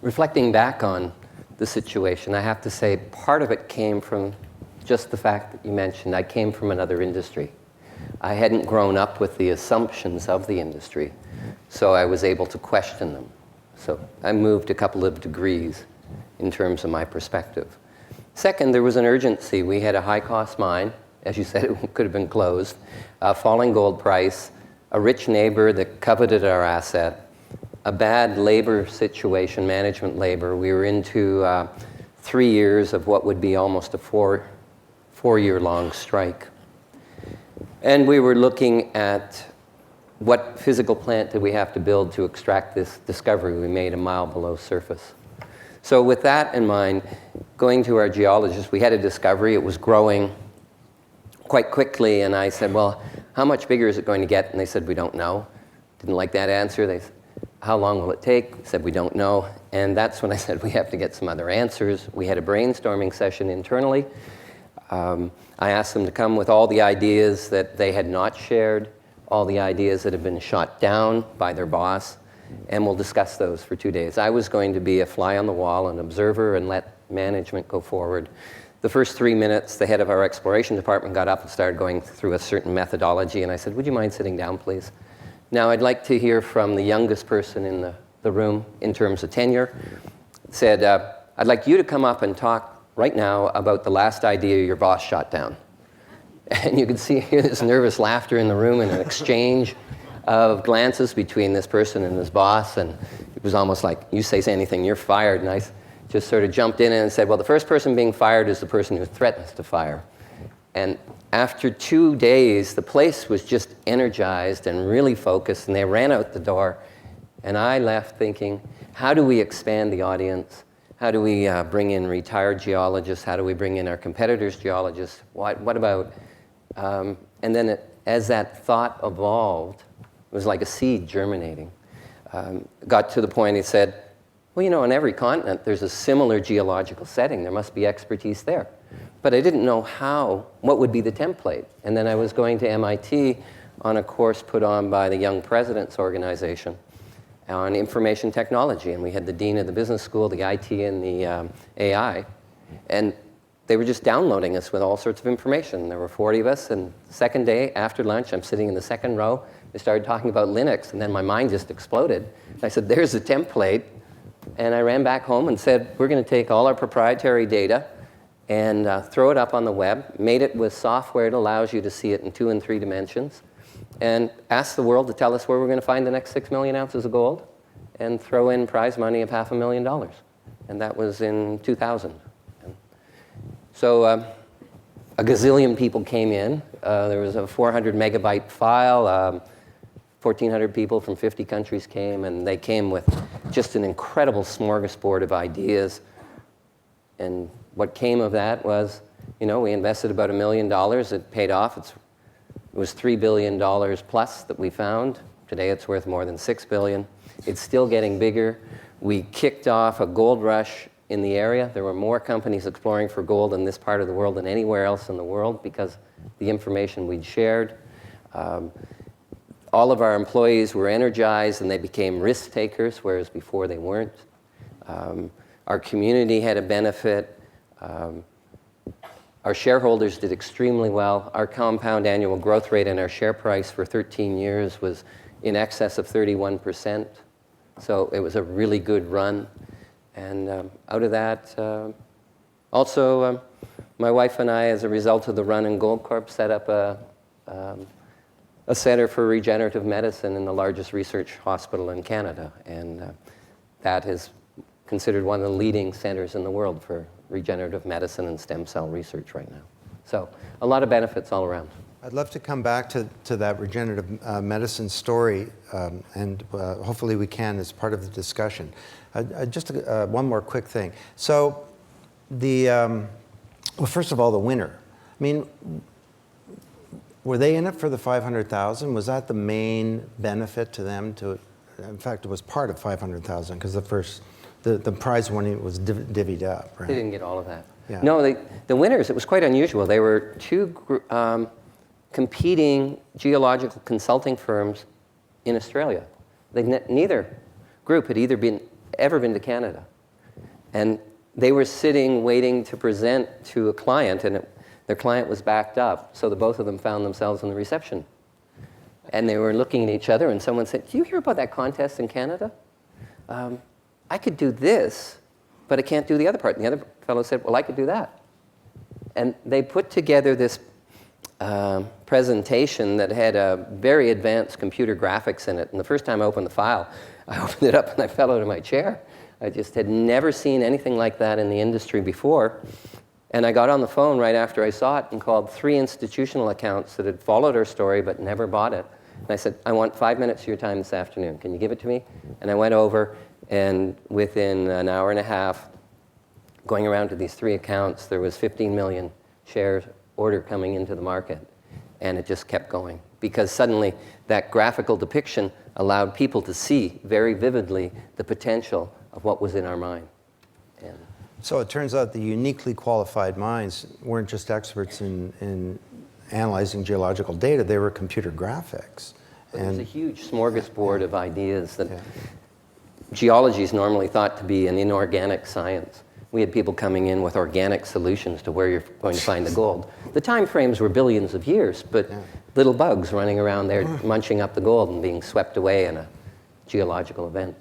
reflecting back on the situation, I have to say part of it came from just the fact that you mentioned I came from another industry. I hadn't grown up with the assumptions of the industry, so I was able to question them. So I moved a couple of degrees in terms of my perspective. Second, there was an urgency. We had a high-cost mine. As you said, it could have been closed. A falling gold price, a rich neighbor that coveted our asset, a bad labor situation, management labor. We were into 3 years of what would be almost a four-year-long strike. And we were looking at what physical plant did we have to build to extract this discovery we made a mile below surface. So with that in mind, going to our geologists, we had a discovery. It was growing quite quickly, and I said, well, how much bigger is it going to get? And they said, we don't know. Didn't like that answer. They said, how long will it take? Said, we don't know. And that's when I said, we have to get some other answers. We had a brainstorming session internally. I asked them to come with all the ideas that they had not shared, all the ideas that had been shot down by their boss, and we'll discuss those for 2 days. I was going to be a fly on the wall, an observer, and let management go forward. The first 3 minutes, the head of our exploration department got up and started going through a certain methodology, and I said, would you mind sitting down, please? Now, I'd like to hear from the youngest person in the room in terms of tenure. Said, I'd like you to come up and talk right now about the last idea your boss shot down. And you could hear this nervous laughter in the room and an exchange of glances between this person and his boss, and it was almost like, you say anything, you're fired. And I just sort of jumped in and said, well, the first person being fired is the person who threatens to fire. And after 2 days, the place was just energized and really focused, and they ran out the door. And I left thinking, how do we expand the audience? How do we bring in retired geologists? How do we bring in our competitors' geologists? What about? And then as that thought evolved, it was like a seed germinating. Got to the point, he said, well, you know, on every continent, there's a similar geological setting. There must be expertise there. But I didn't know what would be the template. And then I was going to MIT on a course put on by the Young Presidents Organization on information technology. And we had the dean of the business school, the IT, and the AI. And they were just downloading us with all sorts of information. There were 40 of us, and the second day after lunch, I'm sitting in the second row. They started talking about Linux, and then my mind just exploded. I said, there's a template. And I ran back home and said, we're going to take all our proprietary data and throw it up on the web, made it with software that allows you to see it in 2 and 3 dimensions, and ask the world to tell us where we're going to find the next 6 million ounces of gold, and throw in prize money of $500,000. And that was in 2000. So a gazillion people came in. There was a 400 megabyte file. 1,400 people from 50 countries came, and they came with just an incredible smorgasbord of ideas. And what came of that was, you know, we invested about $1 million. It paid off. It was $3 billion plus that we found. Today it's worth more than $6 billion. It's still getting bigger. We kicked off a gold rush in the area. There were more companies exploring for gold in this part of the world than anywhere else in the world because the information we'd shared. All of our employees were energized and they became risk takers, whereas before they weren't. Our community had a benefit. Our shareholders did extremely well. Our compound annual growth rate in our share price for 13 years was in excess of 31%. So it was a really good run. And out of that, also, my wife and I, as a result of the run in Goldcorp, set up a center for regenerative medicine in the largest research hospital in Canada. And that is considered one of the leading centers in the world for regenerative medicine and stem cell research right now. So a lot of benefits all around. I'd love to come back to that regenerative medicine story, and hopefully we can as part of the discussion. Just one more quick thing. So well, first of all, the winner. I mean, were they in it for the 500,000? Was that the main benefit to them? In fact, it was part of 500,000 because the prize money was divvied up, right? They didn't get all of that. Yeah. No, the winners, it was quite unusual. They were two competing geological consulting firms in Australia. Neither group had ever been to Canada. And they were sitting waiting to present to a client, and their client was backed up, so the both of them found themselves in the reception. And they were looking at each other, and someone said, "Do you hear about that contest in Canada? I could do this, but I can't do the other part." And the other fellow said, "Well, I could do that." And they put together this presentation that had a very advanced computer graphics in it. And the first time I opened the file, I opened it up and I fell out of my chair. I just had never seen anything like that in the industry before. And I got on the phone right after I saw it and called 3 institutional accounts that had followed our story but never bought it. And I said, "I want 5 minutes of your time this afternoon. Can you give it to me?" And I went over, and within an hour and a half, going around to these 3 accounts, there was 15 million shares order coming into the market. And it just kept going, because suddenly that graphical depiction allowed people to see very vividly the potential of what was in our mind. And so it turns out the uniquely qualified minds weren't just experts in analyzing geological data, they were computer graphics. It was a huge smorgasbord of ideas that geology is normally thought to be an inorganic science. We had people coming in with organic solutions to where you're going to find the gold. The time frames were billions of years, but little bugs running around there munching up the gold and being swept away in a geological event.